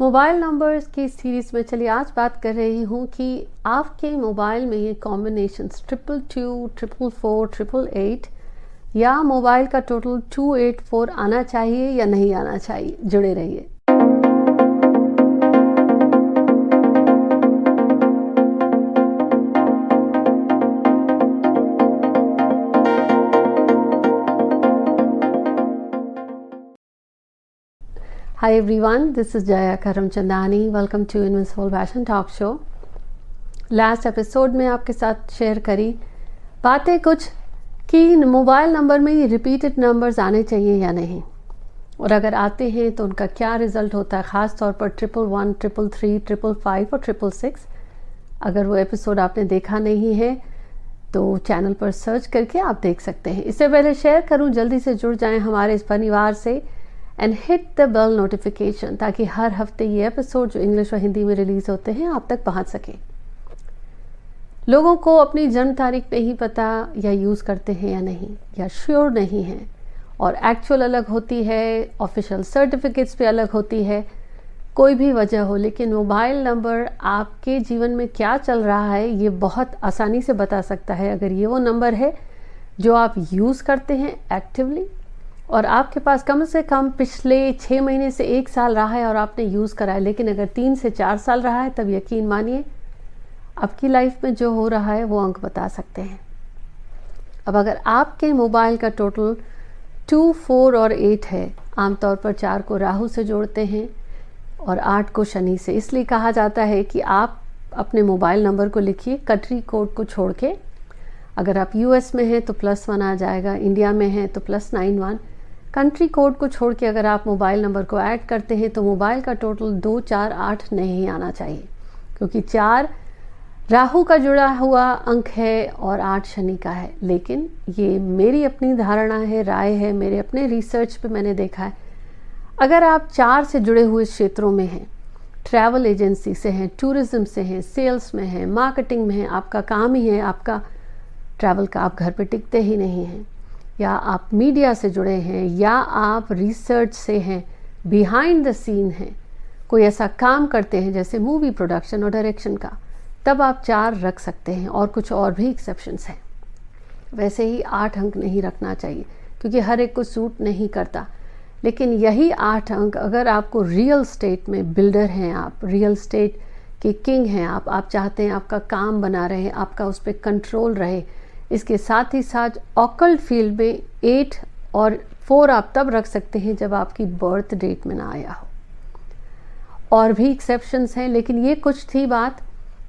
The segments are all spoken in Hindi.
मोबाइल नंबर्स की सीरीज़ में चलिए आज बात कर रही हूँ कि आपके मोबाइल में ये कॉम्बिनेशंस 222, 444, 888 या मोबाइल का टोटल 284 आना चाहिए या नहीं आना चाहिए। जुड़े रहिए। Hi everyone, this is Jaya Karamchandani. Welcome to Invincible Fashion Talk Show. Last episode में आपके साथ शेयर करी बातें कुछ कि मोबाइल नंबर में ये रिपीटेड नंबर्स आने चाहिए या नहीं, और अगर आते हैं तो उनका क्या रिज़ल्ट होता है, ख़ास तौर पर 111, 333, 555 और 666। अगर वो एपिसोड आपने देखा नहीं है तो चैनल पर सर्च करके आप देख सकते हैं। इससे पहले शेयर करूं, जल्दी से जुड़ जाएं हमारे इस परिवार से and hit the bell notification, ताकि हर हफ्ते ये एपिसोड जो इंग्लिश और हिंदी में रिलीज़ होते हैं आप तक पहुंच सके। लोगों को अपनी जन्म तारीख नहीं पता या यूज़ करते हैं या नहीं, या श्योर नहीं है, और एक्चुअल अलग होती है, ऑफिशियल सर्टिफिकेट्स पे अलग होती है, कोई भी वजह हो, लेकिन मोबाइल नंबर आपके जीवन में क्या चल रहा है ये बहुत आसानी से बता सकता है। अगर ये वो नंबर है जो आप यूज़ करते हैं एक्टिवली और आपके पास कम से कम पिछले 6 महीने से 1 साल रहा है और आपने यूज़ करा है, लेकिन अगर 3 से 4 साल रहा है, तब यकीन मानिए आपकी लाइफ में जो हो रहा है वो अंक बता सकते हैं। अब अगर आपके मोबाइल का टोटल 2, 4 और 8 है, आमतौर पर 4 को राहु से जोड़ते हैं और 8 को शनि से। इसलिए कहा जाता है कि आप अपने मोबाइल नंबर को लिखिए कंट्री कोड को छोड़ के। अगर आप यूएस में हैं तो +1 आ जाएगा, इंडिया में हैं तो +91। कंट्री कोड को छोड़ के अगर आप मोबाइल नंबर को ऐड करते हैं तो मोबाइल का टोटल 2, 4, 8 नहीं आना चाहिए, क्योंकि 4 राहु का जुड़ा हुआ अंक है और 8 शनि का है। लेकिन ये मेरी अपनी धारणा है, राय है, मेरे अपने रिसर्च पे मैंने देखा है, अगर आप 4 से जुड़े हुए क्षेत्रों में हैं, ट्रैवल एजेंसी से हैं, टूरिज्म से हैं, सेल्स में हैं, मार्केटिंग में हैं, आपका काम ही है आपका ट्रैवल का, आप घर पे टिकते ही नहीं हैं, या आप मीडिया से जुड़े हैं, या आप रिसर्च से हैं, बिहाइंड द सीन हैं, कोई ऐसा काम करते हैं जैसे मूवी प्रोडक्शन और डायरेक्शन का, तब आप 4 रख सकते हैं, और कुछ और भी एक्सेप्शंस हैं। वैसे ही 8 अंक नहीं रखना चाहिए, क्योंकि हर एक को सूट नहीं करता। लेकिन यही 8 अंक अगर आपको रियल स्टेट में बिल्डर हैं, आप रियल स्टेट के किंग हैं, आप चाहते हैं आपका काम बना रहे, आपका उस पर कंट्रोल रहे, इसके साथ ही साथ ऑकल्ट फील्ड में 8 और 4 आप तब रख सकते हैं जब आपकी बर्थ डेट में ना आया हो। और भी एक्सेप्शंस हैं, लेकिन ये कुछ थी बात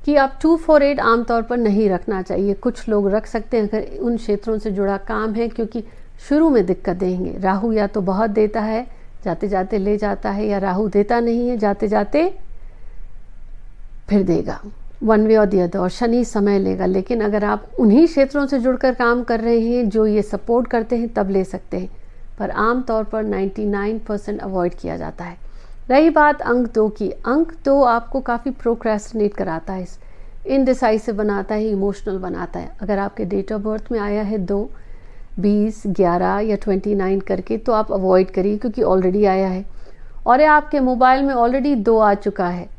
कि आप 248 आमतौर पर नहीं रखना चाहिए। कुछ लोग रख सकते हैं अगर उन क्षेत्रों से जुड़ा काम है, क्योंकि शुरू में दिक्कत देंगे। राहु या तो बहुत देता है, जाते जाते ले जाता है, या राहु देता नहीं है, जाते जाते फिर देगा, वन वे और दी अदर, और शनि समय लेगा। लेकिन अगर आप उन्हीं क्षेत्रों से जुड़कर काम कर रहे हैं जो ये सपोर्ट करते हैं, तब ले सकते हैं, पर आम तौर पर 99% अवॉइड किया जाता है। रही बात अंक 2 की, अंक 2 आपको काफ़ी प्रोक्रेस्टिनेट कराता है, इनडिसाइसिव बनाता है, इमोशनल बनाता है। अगर आपके डेट ऑफ बर्थ में आया है 2, 20, 11 या 29 करके, तो आप अवॉइड करिए, क्योंकि ऑलरेडी आया है, और ये आपके मोबाइल में ऑलरेडी 2 आ चुका है।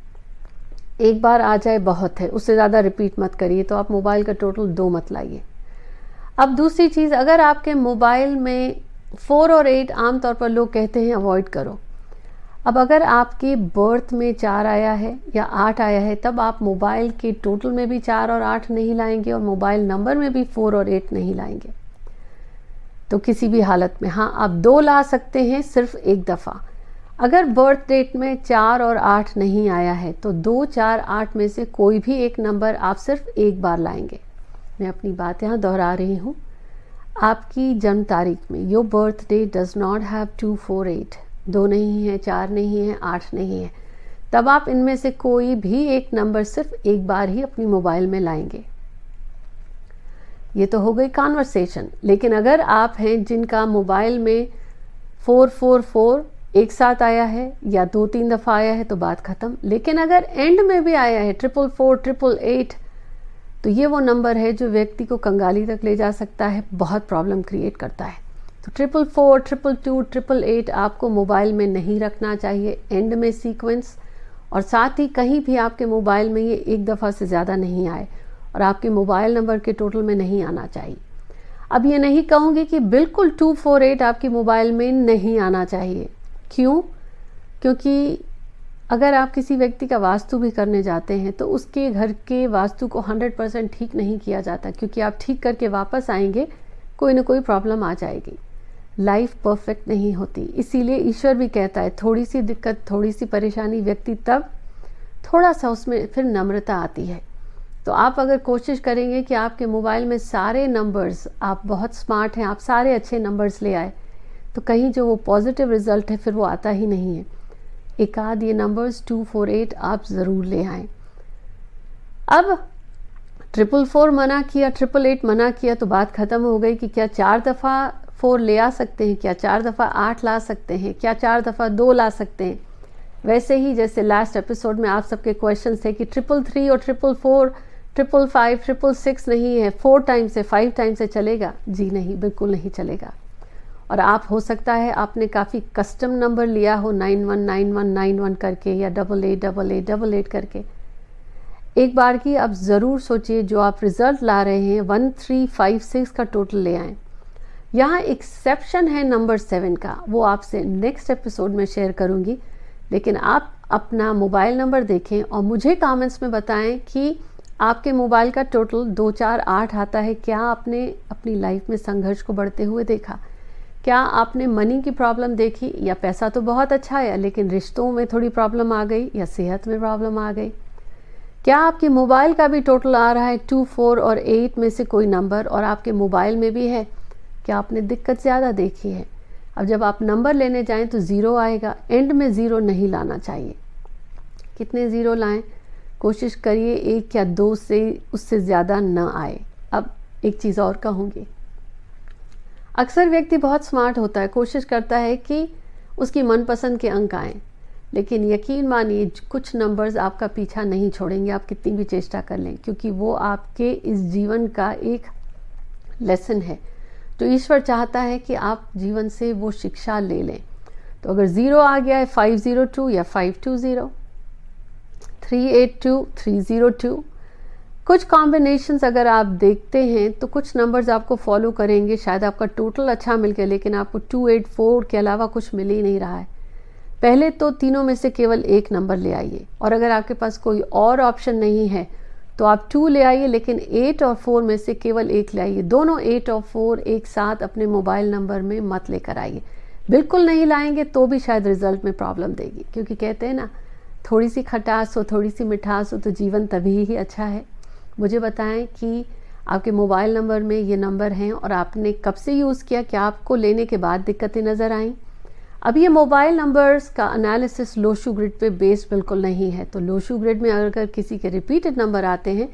एक बार आ जाए बहुत है, उससे ज़्यादा रिपीट मत करिए, तो आप मोबाइल का टोटल 2 मत लाइए। अब दूसरी चीज़, अगर आपके मोबाइल में 4 और 8 आमतौर पर लोग कहते हैं अवॉइड करो। अब अगर आपके बर्थ में 4 आया है या 8 आया है, तब आप मोबाइल के टोटल में भी 4 और 8 नहीं लाएंगे, और मोबाइल नंबर में भी 4 और 8 नहीं लाएंगे। तो किसी भी हालत में, हाँ, आप 2 ला सकते हैं सिर्फ एक दफ़ा। अगर बर्थ डेट में 4 और 8 नहीं आया है तो 2, 4, 8 में से कोई भी एक नंबर आप सिर्फ एक बार लाएंगे। मैं अपनी बात यहाँ दोहरा रही हूँ। आपकी जन्म तारीख में your birth day does not have 2, 4, 8, 2 नहीं है, 4 नहीं है, 8 नहीं है, तब आप इनमें से कोई भी एक नंबर सिर्फ एक बार ही अपनी मोबाइल में लाएंगे। ये तो हो गई कॉन्वर्सेशन। लेकिन अगर आप हैं जिनका मोबाइल में 444 एक साथ आया है या 2-3 दफ़ा आया है, तो बात ख़त्म। लेकिन अगर एंड में भी आया है 444, 888, तो ये वो नंबर है जो व्यक्ति को कंगाली तक ले जा सकता है, बहुत प्रॉब्लम क्रिएट करता है। तो 444, 222, 888 आपको मोबाइल में नहीं रखना चाहिए एंड में सीक्वेंस, और साथ ही कहीं भी आपके मोबाइल में ये एक दफ़ा से ज़्यादा नहीं आए और आपके मोबाइल नंबर के टोटल में नहीं आना चाहिए। अब ये नहीं कहूँगी कि बिल्कुल 248 आपके मोबाइल में नहीं आना चाहिए। क्यों? क्योंकि अगर आप किसी व्यक्ति का वास्तु भी करने जाते हैं तो उसके घर के वास्तु को 100% ठीक नहीं किया जाता, क्योंकि आप ठीक करके वापस आएंगे कोई ना कोई प्रॉब्लम आ जाएगी। लाइफ परफेक्ट नहीं होती, इसीलिए ईश्वर भी कहता है थोड़ी सी दिक्कत, थोड़ी सी परेशानी व्यक्ति तब थोड़ा सा उसमें फिर नम्रता आती है। तो आप अगर कोशिश करेंगे कि आपके मोबाइल में सारे नंबर्स, आप बहुत स्मार्ट हैं, आप सारे अच्छे नंबर्स ले आए, तो कहीं जो वो पॉजिटिव रिजल्ट है फिर वो आता ही नहीं है। एक आध ये नंबर्स 248 आप ज़रूर ले आएँ। अब 444 मना किया, 888 मना किया तो बात ख़त्म हो गई कि क्या 4 दफ़ा 4 ले आ सकते हैं, क्या 4 दफ़ा 8 ला सकते हैं, क्या 4 दफ़ा 2 ला सकते हैं। वैसे ही जैसे लास्ट एपिसोड में आप सबके क्वेश्चन थे कि 333 और 444, 555, 666 नहीं है, 4 टाइम से 5 टाइम से चलेगा? जी नहीं, बिल्कुल नहीं चलेगा। और आप हो सकता है आपने काफ़ी कस्टम नंबर लिया हो 919191 करके या 888888 करके। एक बार की आप ज़रूर सोचिए जो आप रिज़ल्ट ला रहे हैं 1356 का टोटल ले आएँ। यहाँ एक्सेप्शन है नंबर 7 का, वो आपसे नेक्स्ट एपिसोड में शेयर करूँगी। लेकिन आप अपना मोबाइल नंबर देखें और मुझे कमेंट्स में बताएं कि आपके मोबाइल का टोटल 248 आता है। क्या आपने अपनी लाइफ में संघर्ष को बढ़ते हुए देखा? क्या आपने मनी की प्रॉब्लम देखी? या पैसा तो बहुत अच्छा है लेकिन रिश्तों में थोड़ी प्रॉब्लम आ गई या सेहत में प्रॉब्लम आ गई? क्या आपके मोबाइल का भी टोटल आ रहा है 2, 4 और 8 में से कोई नंबर और आपके मोबाइल में भी है? क्या आपने दिक्कत ज़्यादा देखी है? अब जब आप नंबर लेने जाएं तो ज़ीरो आएगा, एंड में ज़ीरो नहीं लाना चाहिए। कितने ज़ीरो लाएं? कोशिश करिए 1 या 2 से उससे ज़्यादा न आए। अब एक चीज़ और कहूँगी, अक्सर व्यक्ति बहुत स्मार्ट होता है, कोशिश करता है कि उसकी मनपसंद के अंक आएँ, लेकिन यकीन मानिए कुछ नंबर्स आपका पीछा नहीं छोड़ेंगे, आप कितनी भी चेष्टा कर लें, क्योंकि वो आपके इस जीवन का एक लेसन है। तो ईश्वर चाहता है कि आप जीवन से वो शिक्षा ले लें। तो अगर ज़ीरो आ गया है 502 या 520, 382, 302, कुछ कॉम्बिनेशंस अगर आप देखते हैं तो कुछ नंबर्स आपको फॉलो करेंगे, शायद आपका टोटल अच्छा मिल गया लेकिन आपको 284 के अलावा कुछ मिल ही नहीं रहा है। पहले तो तीनों में से केवल एक नंबर ले आइए, और अगर आपके पास कोई और ऑप्शन नहीं है तो आप 2 ले आइए, लेकिन 8 और 4 में से केवल एक ले आइए। दोनों 8 और 4 एक साथ अपने मोबाइल नंबर में मत लेकर आइए। बिल्कुल नहीं लाएंगे तो भी शायद रिजल्ट में प्रॉब्लम देगी, क्योंकि कहते हैं ना, थोड़ी सी खटास हो, थोड़ी सी मिठास हो तो जीवन तभी ही अच्छा है। मुझे बताएं कि आपके मोबाइल नंबर में ये नंबर हैं और आपने कब से यूज़ किया, क्या आपको लेने के बाद दिक्कतें नज़र आईं? अब ये मोबाइल नंबर्स का एनालिसिस लोशू ग्रिड पे बेस्ड बिल्कुल नहीं है। तो लोशू ग्रिड में अगर किसी के रिपीटेड नंबर आते हैं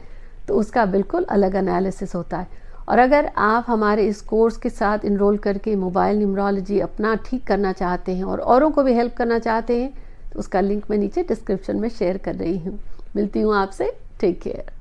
तो उसका बिल्कुल अलग एनालिसिस होता है। और अगर आप हमारे इस कोर्स के साथ इनरोल करके मोबाइल न्यूमरोलॉजी अपना ठीक करना चाहते हैं और औरों को भी हेल्प करना चाहते हैं तो उसका लिंक मैं नीचे डिस्क्रिप्शन में शेयर कर रही हूँ। मिलती हूँ आपसे, टेक केयर।